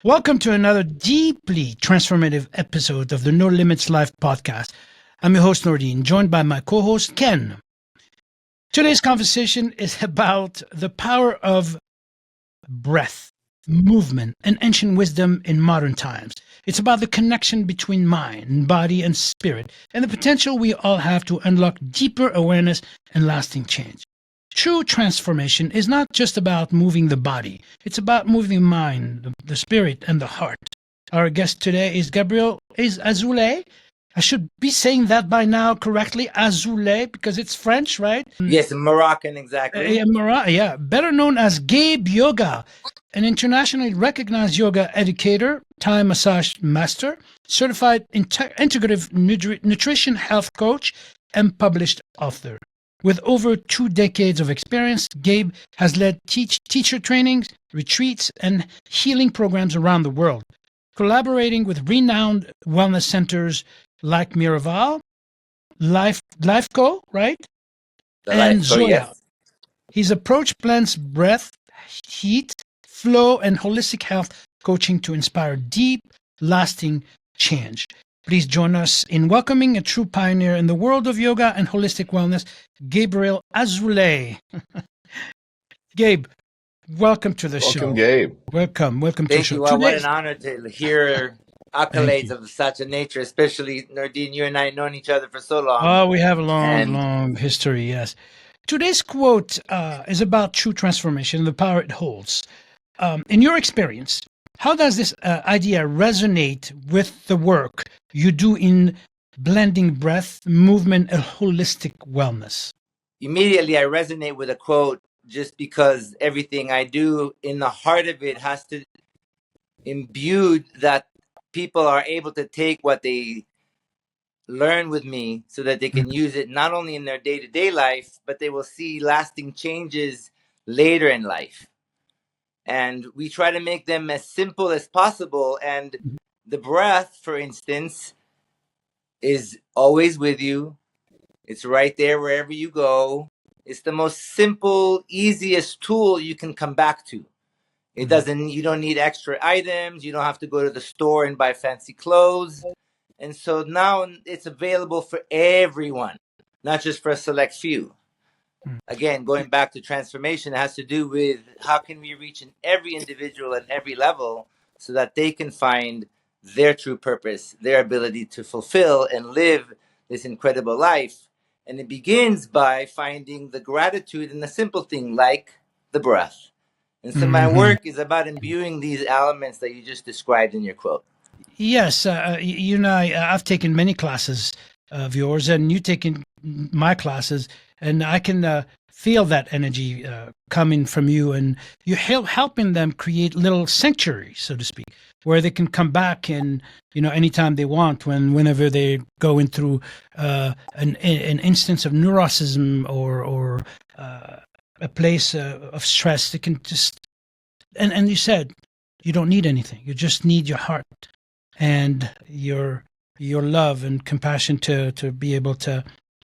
Welcome to another deeply transformative episode of the No Limits Life podcast. I'm your host, Nordine, joined by my co-host, Ken. Today's conversation is about the power of breath, movement, and ancient wisdom in modern times. It's about the connection between mind, body, and spirit, and the potential we all have to unlock deeper awareness and lasting change. True transformation is not just about moving the body. It's about moving the mind, the spirit, and the heart. Our guest today is Gabriel Azoulay. I should be saying that by now correctly, Azoulay, because it's French, right? Yes, Moroccan, exactly. Better known as GabeYoga, an internationally recognized yoga educator, Thai massage master, certified integrative nutrition health coach, and published author. With over 2 decades of experience, Gabe has led teacher trainings, retreats, and healing programs around the world, collaborating with renowned wellness centers like Miraval, LifeCo, right? And ZOYA. Yes. His approach blends breath, heat, flow, and holistic health coaching to inspire deep, lasting change. Please join us in welcoming a true pioneer in the world of yoga and holistic wellness, Gabriel Azoulay. Gabe, welcome to the show. Welcome, Gabe. Welcome to the Thank show. you. Well, what an honor to hear accolades of such a nature, especially, Nordine, you and I have known each other for so long. Oh, we have a long history, yes. Today's quote is about true transformation and the power it holds. In your experience, how does this idea resonate with the work you do in blending breath, movement, and holistic wellness? Immediately, I resonate with a quote just because everything I do in the heart of it has to imbue that people are able to take what they learn with me so that they can use it not only in their day-to-day life, but they will see lasting changes later in life. And we try to make them as simple as possible. And the breath, for instance, is always with you. It's right there wherever you go. It's the most simple, easiest tool you can come back to. You don't need extra items. You don't have to go to the store and buy fancy clothes. And so now it's available for everyone, not just for a select few. Again, going back to transformation, it has to do with how can we reach in every individual at every level so that they can find their true purpose, their ability to fulfill and live this incredible life. And it begins by finding the gratitude in the simple thing like the breath. And so my work is about imbuing these elements that you just described in your quote. Yes, you and I've taken many classes of yours, and you've taken my classes, and I can feel that energy coming from you, and you're helping them create little sanctuaries, so to speak, where they can come back and, anytime they want, whenever they're going through an instance of neuroticism or a place of stress, they can just, and you said, you don't need anything. You just need your heart and your love and compassion to be able to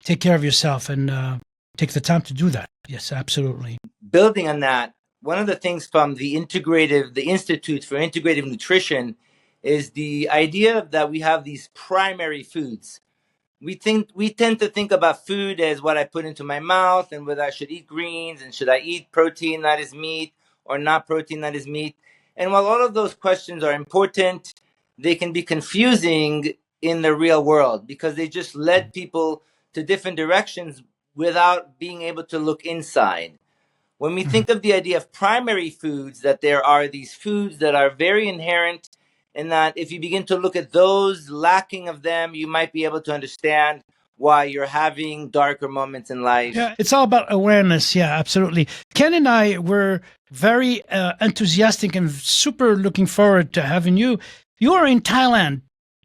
take care of yourself and take the time to do that. Yes, absolutely. Building on that, one of the things from the Institute for Integrative Nutrition is the idea that we have these primary foods. We tend to think about food as what I put into my mouth and whether I should eat greens and should I eat protein that is meat or not protein that is meat. And while all of those questions are important, they can be confusing in the real world because they just led people to different directions without being able to look inside. When we think of the idea of primary foods, that there are these foods that are very inherent, and that if you begin to look at those, lacking of them, you might be able to understand why you're having darker moments in life. Yeah, it's all about awareness. Yeah, absolutely. Ken and I were very enthusiastic and super looking forward to having you. You are in Thailand,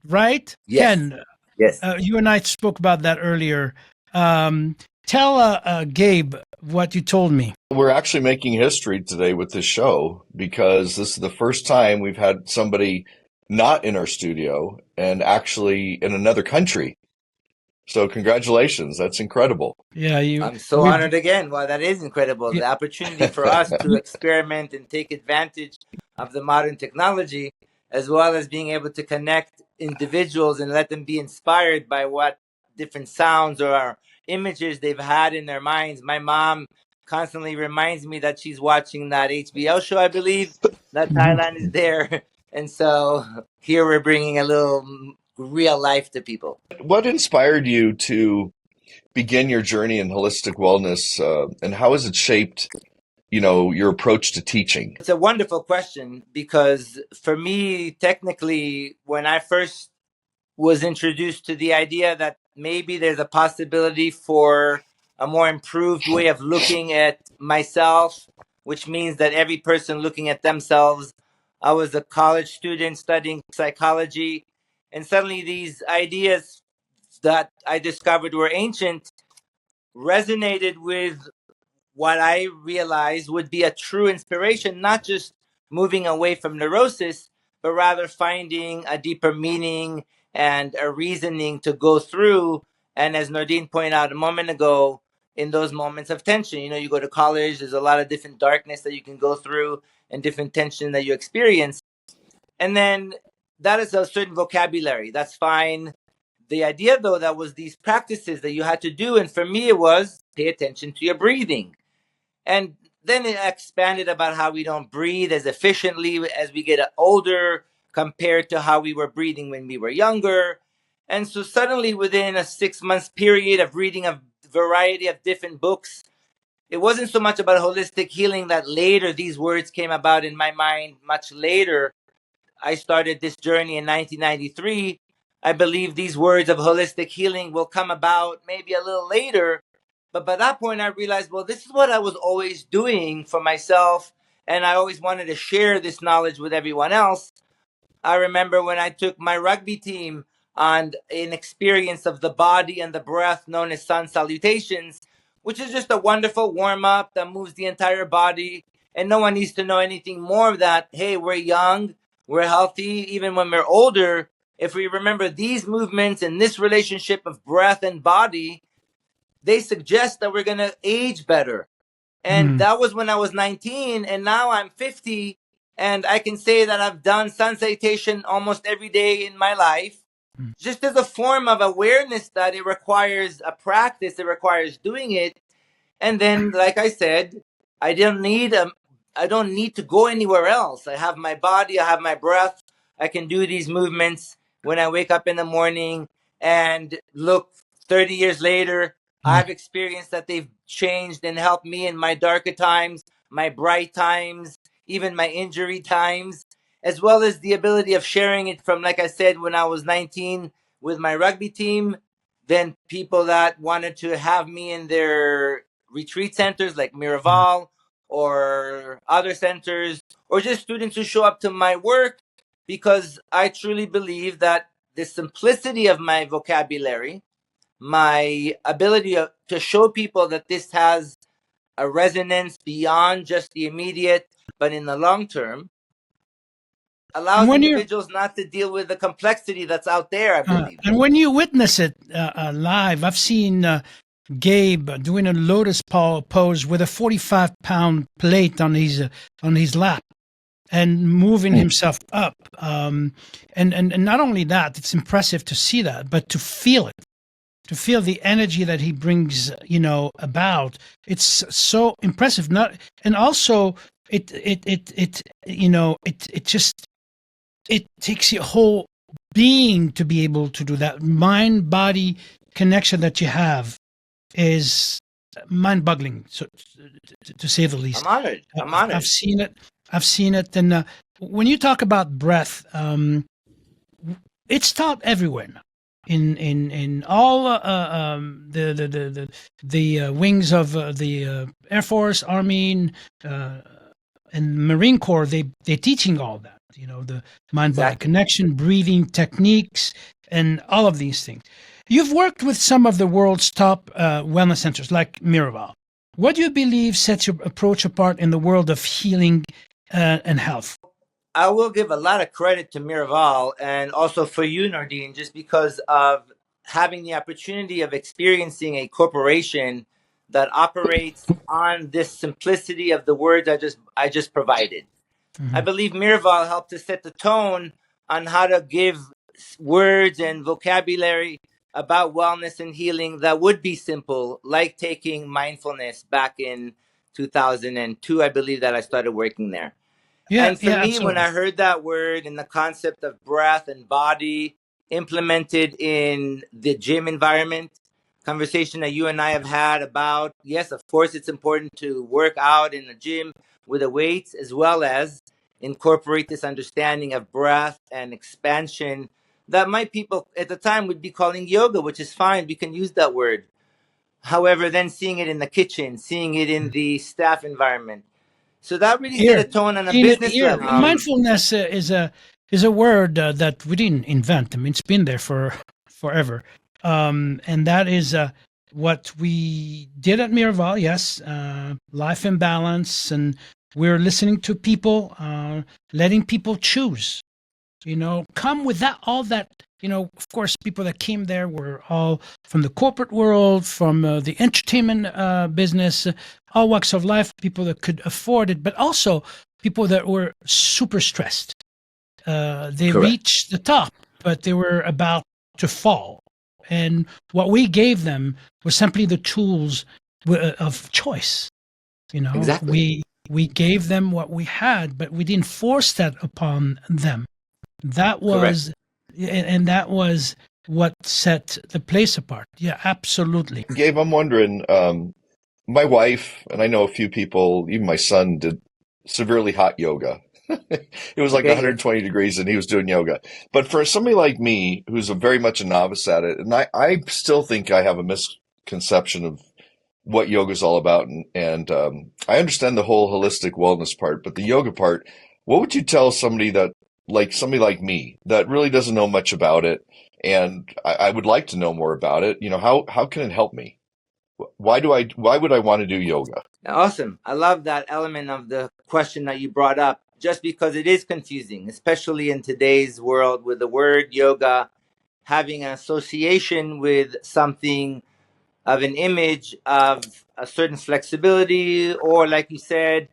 right? Yes. Ken, Yes. You and I spoke about that earlier. Tell Gabe what you told me. We're actually making history today with this show because this is the first time we've had somebody not in our studio and actually in another country. So congratulations. That's incredible. Yeah, I'm so honored again. Well, that is incredible. The opportunity for us to experiment and take advantage of the modern technology, as well as being able to connect individuals and let them be inspired by what different sounds or images they've had in their minds. My mom constantly reminds me that she's watching that HBO show, I believe, that Thailand is there. And so here we're bringing a little real life to people. What inspired you to begin your journey in holistic wellness, and how has it shaped, your approach to teaching? It's a wonderful question because for me, technically, when I first was introduced to the idea that maybe there's a possibility for a more improved way of looking at myself, which means that every person looking at themselves. I was a college student studying psychology, and suddenly these ideas that I discovered were ancient resonated with what I realized would be a true inspiration, not just moving away from neurosis, but rather finding a deeper meaning and a reasoning to go through. And as Nordine pointed out a moment ago, in those moments of tension, you go to college, there's a lot of different darkness that you can go through and different tension that you experience. And then that is a certain vocabulary. That's fine. The idea, though, that was these practices that you had to do. And for me, it was pay attention to your breathing. And then it expanded about how we don't breathe as efficiently as we get older compared to how we were breathing when we were younger. And so suddenly within a 6 month period of reading a variety of different books, it wasn't so much about holistic healing that later these words came about in my mind much later. I started this journey in 1993. I believe these words of holistic healing will come about maybe a little later. But by that point, I realized, well, this is what I was always doing for myself. And I always wanted to share this knowledge with everyone else. I remember when I took my rugby team on an experience of the body and the breath known as sun salutations, which is just a wonderful warm up that moves the entire body. And no one needs to know anything more of that. Hey, we're young, we're healthy, even when we're older. If we remember these movements and this relationship of breath and body, they suggest that we're going to age better. And that was when I was 19, and now I'm 50, and I can say that I've done sun salutation almost every day in my life, just as a form of awareness that it requires a practice, it requires doing it. And then, like I said, I don't need to go anywhere else. I have my body, I have my breath. I can do these movements when I wake up in the morning, and look, 30 years later, I've experienced that they've changed and helped me in my darker times, my bright times, even my injury times, as well as the ability of sharing it from, like I said, when I was 19 with my rugby team, then people that wanted to have me in their retreat centers like Miraval or other centers, or just students who show up to my work, because I truly believe that the simplicity of my vocabulary, my ability to show people that this has a resonance beyond just the immediate, but in the long term, allows When you individuals not to deal with the complexity that's out there, I believe. and when you witness it live, I've seen Gabe doing a lotus pose with a 45-pound plate on his lap and moving himself up. And not only that, it's impressive to see that, but to feel it, to feel the energy that he brings, about. It's so impressive. And also it takes your whole being to be able to do that. Mind body connection that you have is mind-boggling, so to say the least. I'm honored. I've seen it. And when you talk about breath, it's taught everywhere now. In all the wings of the Air Force, Army, and Marine Corps, they're teaching all that. The mind-body connection, breathing techniques, and all of these things. You've worked with some of the world's top wellness centers like Miraval. What do you believe sets your approach apart in the world of healing and health? I will give a lot of credit to Miraval and also for you, Nardine, just because of having the opportunity of experiencing a corporation that operates on this simplicity of the words I just provided. I believe Miraval helped to set the tone on how to give words and vocabulary about wellness and healing that would be simple, like taking mindfulness back in 2002. I believe that I started working there. Yeah, And for yeah, me, when absolutely. I heard that word and the concept of breath and body implemented in the gym environment, conversation that you and I have had about, yes, of course, it's important to work out in the gym with the weights, as well as incorporate this understanding of breath and expansion that my people at the time would be calling yoga, which is fine. We can use that word. However, then seeing it in the kitchen, seeing it in the staff environment. So that really set a Here, tone on a seeing it business here, level. mindfulness is a word that we didn't invent. I mean, it's been there for forever, and that is what we did at Miraval. Yes, life in balance, and we're listening to people, letting people choose. Come with that, all that. Of course, people that came there were all from the corporate world, from the entertainment business, all walks of life, people that could afford it, but also people that were super stressed. They Correct. reached the top, but they were about to fall. And what we gave them was simply the tools of choice. Exactly. We gave them what we had, but we didn't force that upon them. That Correct. was, and that was what set the place apart. Yeah, absolutely. Gabe, I'm wondering, my wife, and I know a few people, even my son, did severely hot yoga. It was like Okay. 120 degrees and he was doing yoga. But for somebody like me, who's very much a novice at it, and I still think I have a misconception of what yoga is all about. And I understand the whole holistic wellness part, but the yoga part, what would you tell somebody like me that really doesn't know much about it? And I would like to know more about it. How can it help me? Why would I want to do yoga? Awesome. I love that element of the question that you brought up, just because it is confusing, especially in today's world with the word yoga having an association with something of an image of a certain flexibility, or like you said,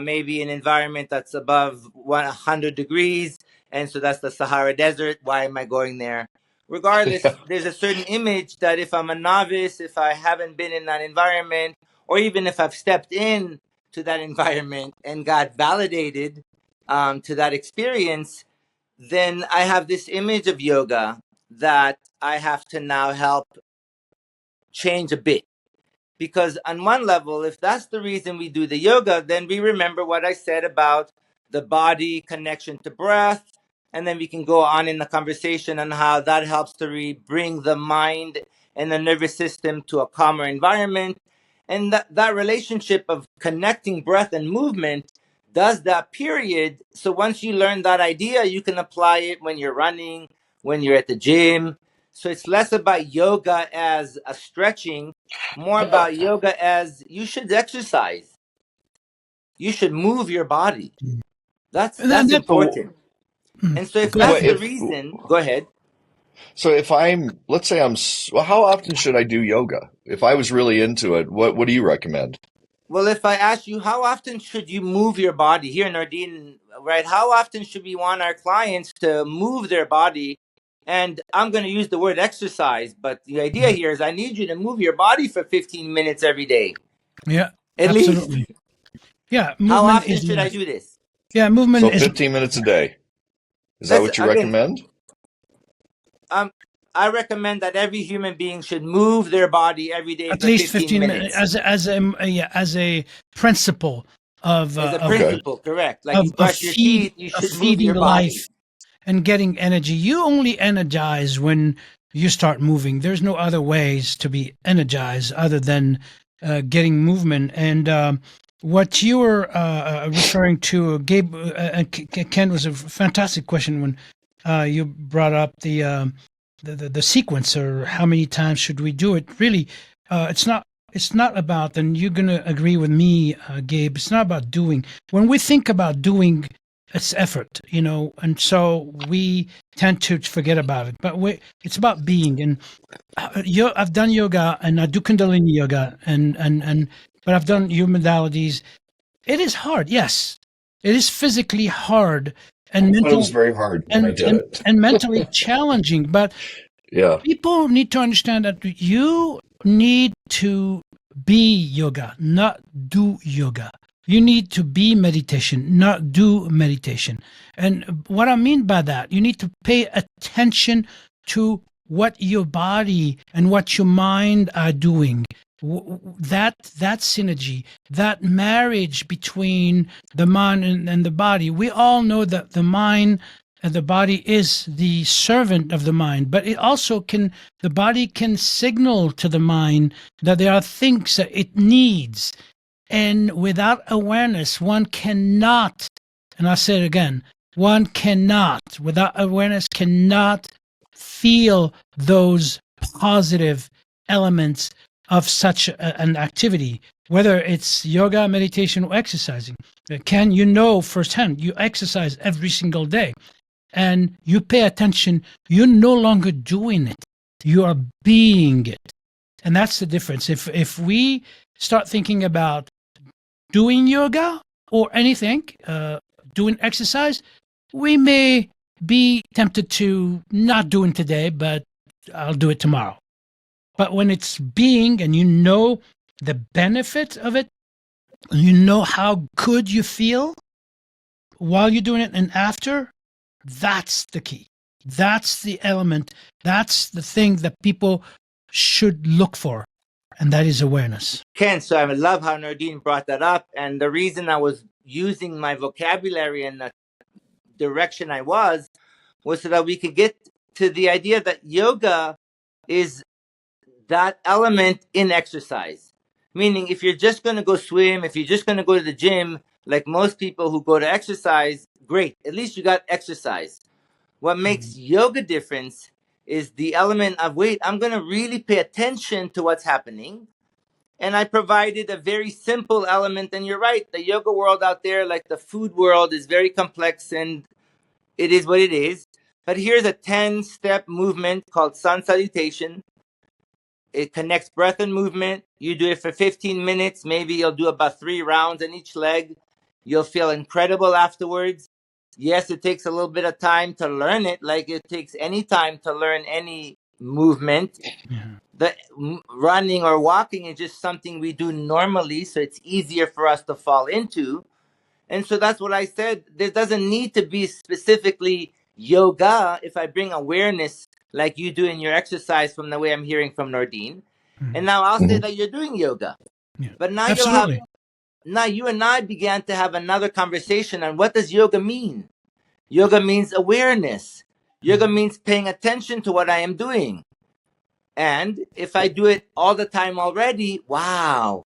maybe an environment that's above 100 degrees. And so that's the Sahara Desert. Why am I going there? Regardless, Yeah. there's a certain image that if I'm a novice, if I haven't been in that environment, or even if I've stepped in to that environment and got validated to that experience, then I have this image of yoga that I have to now help change a bit. Because on one level, if that's the reason we do the yoga, then we remember what I said about the body connection to breath. And then we can go on in the conversation on how that helps to bring the mind and the nervous system to a calmer environment. And that relationship of connecting breath and movement does that, period. So once you learn that idea, you can apply it when you're running, when you're at the gym. So it's less about yoga as a stretching, more about yoga as you should exercise. You should move your body. And then That's that, So, important. And so if go ahead. that's the if reason, go ahead. so, if let's say well, how often should I do yoga? If I was really into it, what do you recommend? Well, if I ask you, how often should you move your body? Here, Nardine, right? How often should we want our clients to move their body? And I'm going to use the word exercise, but the idea here is I need you to move your body for 15 minutes every day, Yeah, at least. absolutely. Yeah, How movement often is should I life. do this? Yeah, movement So is 15 minutes a day. Is that Let's what you again. recommend? Um, I recommend that every human being should move their body every day at for least 15 15 minutes minutes. as a principle of As a Okay. principle, correct? Like you brush your teeth, you of should move feeding your body. life and getting energy. You only energize when you start moving. There's no other ways to be energized other than getting movement. And what you were referring to, Gabe, Ken, was a fantastic question when you brought up the sequence, or how many times should we do it. Really, it's not about, and you're going to agree with me, Gabe, it's not about doing. When we think about doing, it's effort, and so we tend to forget about it. But it's about being. And I've done yoga, and I do Kundalini yoga, and but I've done your modalities. It is hard, yes, It is physically hard and But it was mentally very hard when I did it. and mentally challenging. But Yeah. people need to understand that you need to be yoga, not do yoga. You need to be meditation, not do meditation. And what I mean by that, you need to pay attention to what your body and what your mind are doing. That synergy, that marriage between the mind and the body. We all know that the mind and the body is the servant of the mind, but it also can, the body can signal to the mind that there are things that it needs. And without awareness, one cannot, and I say it again, one cannot, without awareness, cannot feel those positive elements of such an activity, whether it's yoga, meditation, or exercising. Can you know firsthand, you exercise every single day and you pay attention, you're no longer doing it, you are being it. And that's the difference. If we start thinking about doing yoga or anything, doing exercise, we may be tempted to not doing today, but I'll do it tomorrow. But when it's being and you know the benefit of it, you know how good you feel while you're doing it and after, that's the key. That's the element. That's the thing that people should look for. And that is awareness. Ken, so I love how Nardine brought that up. And the reason I was using my vocabulary in the direction I was so that we could get to the idea that yoga is that element in exercise. Meaning, if you're just going to go swim, if you're just going to go to the gym, like most people who go to exercise, great. At least you got exercise. What makes yoga difference is the element of, wait, I'm going to really pay attention to what's happening. And I provided a very simple element. And you're right, the yoga world out there, like the food world, is very complex and it is what it is. But here's a 10-step movement called sun salutation. It connects breath and movement. You do it for 15 minutes. Maybe you'll do about 3 rounds in each leg. You'll feel incredible afterwards. Yes, it takes a little bit of time to learn it, like it takes any time to learn any movement. Yeah. The running or walking is just something we do normally, so it's easier for us to fall into. And so that's what I said. There doesn't need to be specifically yoga if I bring awareness like you do in your exercise from the way I'm hearing from Nordine. Mhm. And now I'll say that you're doing yoga. Yeah. But now Absolutely. now you and I began to have another conversation on what does yoga mean? Yoga means awareness. Yoga means paying attention to what I am doing. And if I do it all the time already, wow.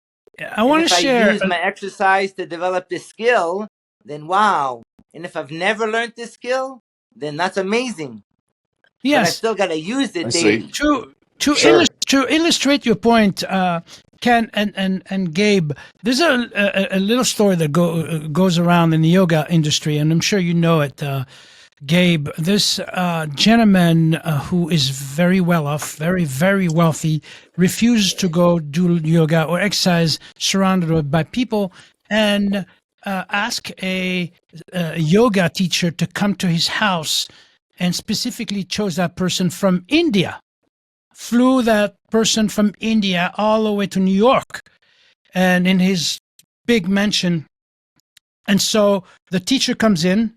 I want to If share. I use my exercise to develop this skill, then wow. And if I've never learned this skill, then that's amazing. But I Yes. still got to use it I see. daily. To illustrate your point, Ken and Gabe, there's a little story that goes around in the yoga industry, and I'm sure you know it, Gabe. This gentleman who is very well off, very, very wealthy, refused to go do yoga or exercise surrounded by people, and ask a yoga teacher to come to his house, and specifically chose that person from India. Flew that person from India all the way to New York and in his big mansion. And so the teacher comes in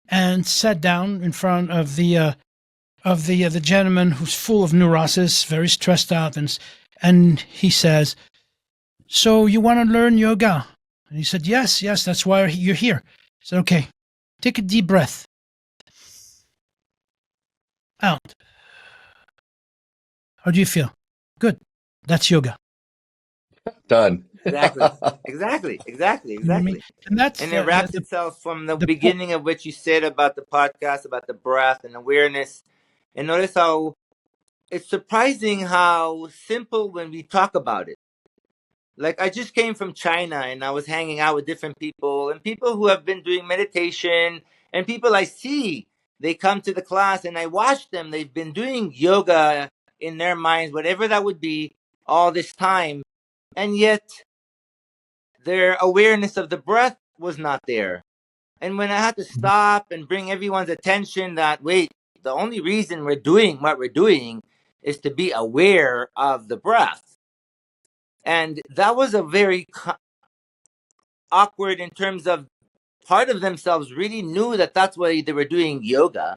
and sat down in front of the gentleman who's full of neurosis, very stressed out, and he says, "So you want to learn yoga?" And he said, yes, that's why you're here. He said, "Okay, take a deep breath out. How do you feel?" "Good. That's yoga." Done. Exactly. Exactly. You know what I mean? And that's And it wraps itself from the beginning of what you said about the podcast, about the breath and awareness. And notice how it's surprising how simple when we talk about it. Like I just came from China and I was hanging out with different people and people who have been doing meditation and people I see, they come to the class and I watch them. They've been doing yoga in their minds, whatever that would be, all this time. And yet their awareness of the breath was not there. And when I had to stop and bring everyone's attention that, wait, the only reason we're doing what we're doing is to be aware of the breath. And that was a very awkward in terms of part of themselves really knew that that's why they were doing yoga,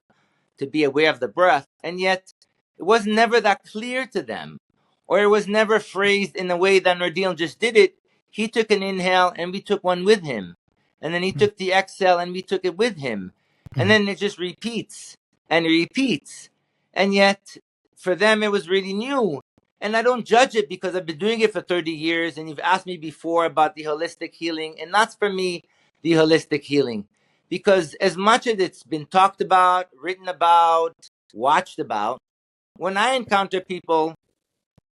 to be aware of the breath. And yet it was never that clear to them, or it was never phrased in the way that Nordil just did it. He took an inhale and we took one with him. And then he took the exhale and we took it with him. And then it just repeats and repeats. And yet for them, it was really new. And I don't judge it because I've been doing it for 30 years. And you've asked me before about the holistic healing. And that's for me, the holistic healing. Because as much as it's been talked about, written about, watched about, when I encounter people,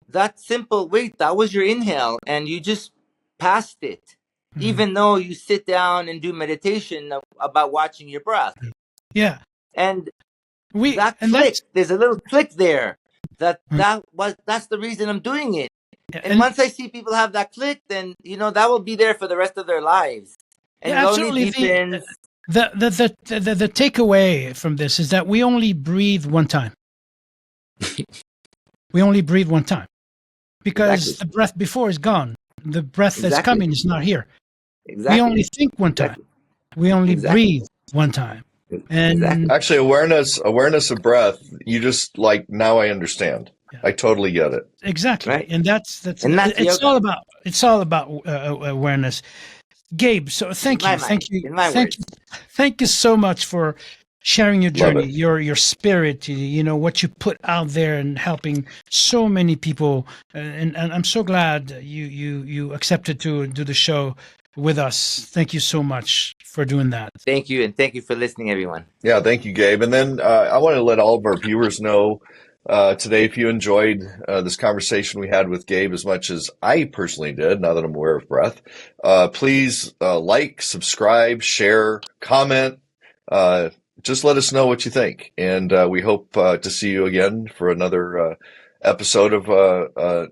that simple, wait, that was your inhale and you just passed it. Even though you sit down and do meditation about watching your breath. Yeah. And that click, there's a little click there. That's the reason I'm doing it. And once I see people have that click, then that will be there for the rest of their lives. And yeah, absolutely. The takeaway from this is that we only breathe one time. We only breathe one time because the breath before is gone. The breath that's coming is not here. We only think one time. We only breathe one time. And actually, awareness of breath. You just now I understand. Yeah. I totally get it. Exactly, right. And that's it's all about awareness. Gabe, so thank you so much for sharing your journey, your spirit, what you put out there and helping so many people. And I'm so glad you accepted to do the show with us. Thank you so much for doing that. Thank you. And thank you for listening, everyone. Yeah, thank you, Gabe. And then I want to let all of our viewers know today, if you enjoyed this conversation we had with Gabe as much as I personally did, now that I'm aware of breath, please like, subscribe, share, comment. Just let us know what you think. And we hope to see you again for another episode of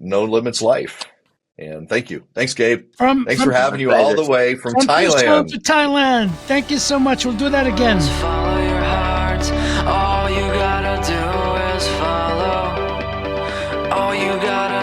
No Limits Life. And thank you. Thanks, Gabe. Thanks for having you all the way from Thailand. To Thailand. Thank you so much. We'll do that again. Follow your heart. All you gotta do is follow. All you gotta